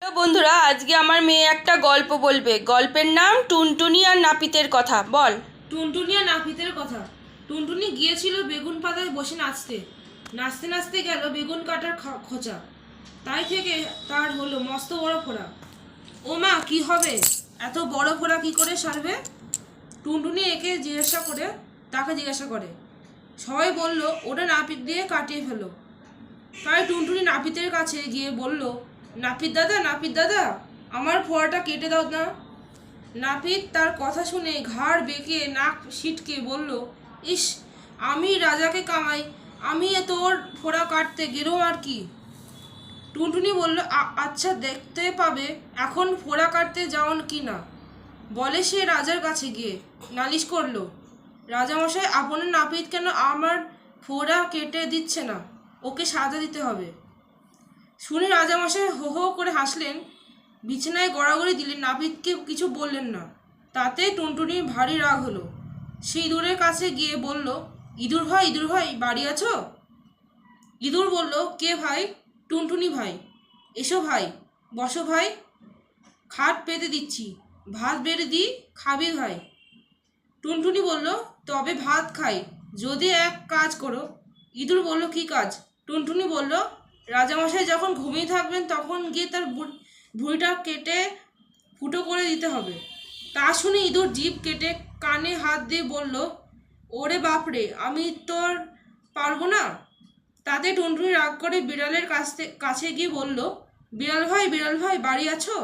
তো বন্ধুরা, আজকে আমার মেয়ে একটা গল্প বলবে। গল্পের নাম টুনটুনি আর নাপিতের কথা। বল। টুনটুনি আর নাপিতের কথা। টুনটুনি গিয়েছিল বেগুন পাতায় বসে নাচতে। নাচতে নাচতে গেল বেগুন কাটার খোঁচা। তাই থেকে তার হলো মস্ত বড় ফোড়া। ও মা, কি হবে? এত বড় ফোড়া কি করে সারবে? টুনটুনি তাকে জিজ্ঞাসা করে। সবাই বলল, ওটা নাপিত দিয়ে কাটিয়ে ফেলো। তাই টুনটুনি নাপিতের কাছে গিয়ে বলল, নাপিত দাদা, আমার ফোড়াটা কেটে দাও না। নাপিত তার কথা শুনে ঘাড় বেঁকে নাক সিটকে বলল, ইস, আমি রাজাকে কামাই, আমি তোর ফোড়া কাটতে গেলেও আর কি। টুনটুনি বলল, আচ্ছা, দেখতে পাবে এখন ফোড়া কাটতে যাওন কি না। বলে সে রাজার কাছে গিয়ে নালিশ করলো, রাজামশাই, আপনার নাপিত কেন আমার ফোড়া কেটে দিচ্ছে না? ওকে সাজা দিতে হবে। শুনে রাজামশাই হো হো করে হাসলেন, বিছানায় গড়াগড়ি দিলেন, নাপিতকে কিছু বললেন না। তাতে টুনটুনির ভারী রাগ হলো। সে ইঁদুরের কাছে গিয়ে বলল, ইঁদুর ভাই, বাড়ি আছো? ইঁদুর বলল, কে ভাই? টুনটুনি ভাই। এসো ভাই, বসো ভাই, খাট পেতে দিচ্ছি, ভাত বেড়ে দিই, খাবি ভাই। টুনটুনি বলল, তবে ভাত খাই যদি এক কাজ করো। ইঁদুর বলল, কি কাজ? টুনটুনি বলল, রাজামশাই যখন ঘুমিয়ে থাকবেন তখন গিয়ে তার ভুঁড়িটা কেটে ফুটো করে দিতে হবে। তা শুনে ইঁদুর জিভ কেটে কানে হাত দিয়ে বলল, ওরে বাপরে, আমি তোর পারবো না। তাতে টুনটুনি রাগ করে বিড়ালের কাছে গিয়ে বলল, বিড়াল ভাই, বাড়ি আছো?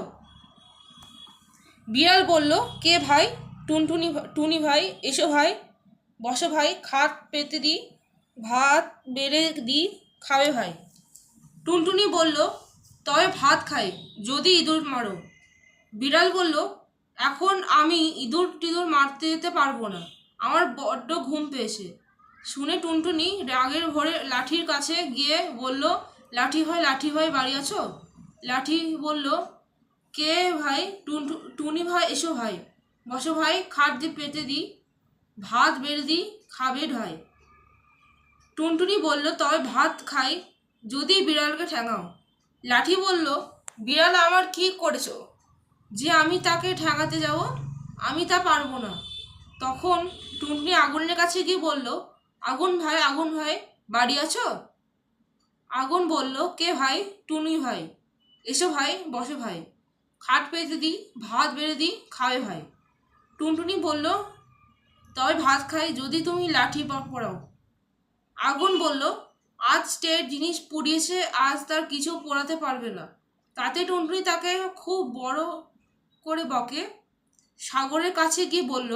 বিড়াল বলল, কে ভাই? টুনি ভাই, এসো ভাই, বসো ভাই, খাট পেতে দিই, ভাত বেড়ে দিই, খাবে ভাই। টুনটুনি বলল, তবে ভাত খাই যদি ইঁদুর মারো। বিড়াল বলল, এখন আমি টিঁদুর মারতে যেতে পারবো না, আমার বড্ড ঘুম পেয়েছে। শুনে টুনটুনি রাগের ভরে লাঠির কাছে গিয়ে বলল, লাঠি ভাই, বাড়ি আছো? লাঠি বলল, কে ভাই? টুনি ভাই, এসো ভাই, বসো ভাই, খাট দিয়ে পেতে দিই, ভাত বেড়ে দিই, খাবে ভাই। টুনটুনি বলল, তবে ভাত খাই যদি বিড়ালকে ঠ্যাঙাও। লাঠি বলল, বিড়াল আমার কি করেছো যে আমি তাকে ঠ্যাঙাতে যাব? আমি তা পারবো না। তখন টুনটুনি আগুনের কাছে গিয়ে বলল, আগুন ভাই, বাড়ি আছো? আগুন বলল, কে ভাই? টুনি ভাই। এসো ভাই, বসো ভাই, খাট পেতে দিই, ভাত বেড়ে দিই, খাবে ভাই। টুনটুনি বলল, তবে ভাত খাই যদি তুমি লাঠি পোড়াও। আগুন বলল, আজ স্টেট জিনিস পুড়িয়েছে, আজ তার কিছু পোড়াতে পারবে না। তাতে টুনটুনি তাকে খুব বড় করে বকে। সাগরের কাছে গিয়ে বলল,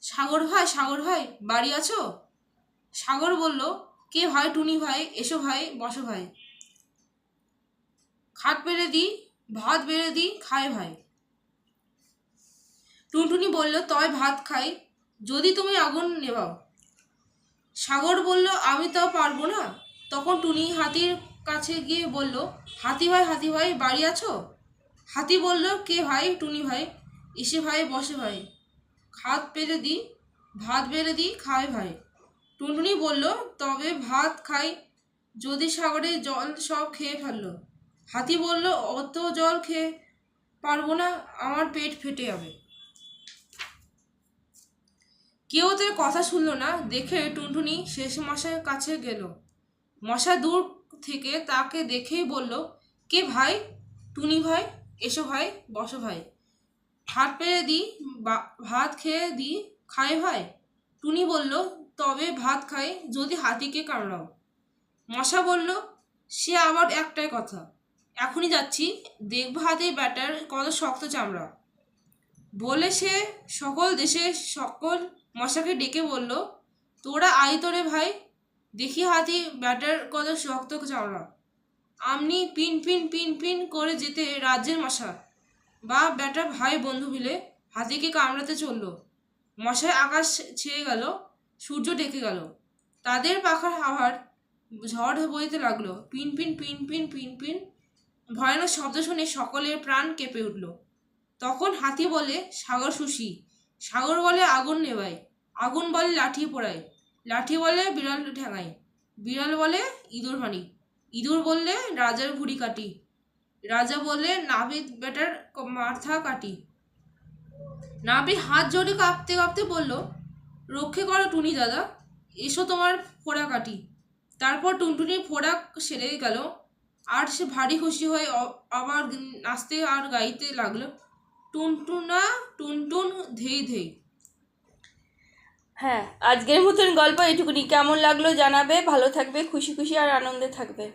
সাগর ভাই, বাড়ি আছো? সাগর বলল, কে ভাই? টুনি ভাই। এসো ভাই, বসো ভাই, খাট বেড়ে দিই, ভাত বেড়ে দিই, খায় ভাই। টুনটুনি বলল, তবে ভাত খাই যদি তুমি আগুন নেভাও। সাগর বলল, আমি তাও পারবো না। তখন টুনি হাতির কাছে গিয়ে বলল, হাতি ভাই, বাড়ি আছো? হাতি বলল, কে ভাই? টুনি ভাই। এসে ভাই, বসে ভাই, খাট পেতে দিই, ভাত বেড়ে দিই, খায় ভাই। টুনটুনি বলল, তবে ভাত খাই যদি সাগরের জল সব খেয়ে ফেললো। হাতি বলল, অত জল খেয়ে পারবো না, আমার পেট ফেটে যাবে। কেউ তার কথা শুনল না দেখে টুনটুনি শেষ মশাইয়ের কাছে গেল। মশা দূর থেকে তাকে দেখেই বলল, কে ভাই? টুনি ভাই। এসো ভাই, বসো ভাই, ভাত পেড়ে দিই, ভাত খেয়ে দিই, খায় ভাই। টুনি বলল, তবে ভাত খাই যদি হাতিকে কামড়াও। মশা বলল, সে আবার একটাই কথা, এখনই যাচ্ছি, দেখবো হাতির ব্যাটার কত শক্ত চামড়া। বলে সে সকল মশাকে ডেকে বলল, তোরা আই তোরে ভাই, দেখি হাতি ব্যাটার কত শক্ত চামড়া। আমনি পিন পিন পিন পিন করে যেতে রাজ্যের মশা বা ব্যাটা ভাই বন্ধু মিলে হাতিকে কামড়াতে চলল। মশায় আকাশ ছেয়ে গেল, সূর্য ঢেকে গেল, তাদের পাখার হাওয়ার ঝড় বইতে লাগলো, pin pin pin pin pin pin. ভয়ানক শব্দ শুনে সকলের প্রাণ কেঁপে উঠল। তখন হাতি বলে, সাগর শুষি, সাগর বলে আগুন নেভাই, আগুন বলে লাঠি পোড়াই, লাঠি বলে বিড়াল ঠ্যাঙাই, বিড়াল বলে ইঁদুর মারি, ইঁদুর বললে রাজার ভুঁড়ি কাটি, রাজা বলে, নাপিত বেটার মাথা কাটি। নাপিত হাত জোড়ে কাঁপতে কাঁপতে বলল, রক্ষে করো টুনি দাদা, এসো তোমার ফোড়া কাটি। তারপর টুনটুনির ফোড়া সেরে গেল, আর সে ভারী খুশি হয়ে আবার নাচতে আর গাইতে লাগলো, টুনটুনা টুনটুন ধেই ধেই। হ্যাঁ, আজকের মতন গল্প এটুকুনি। কেমন লাগলো জানাবে। ভালো থাকবে, খুশি খুশি আর আনন্দে থাকবে।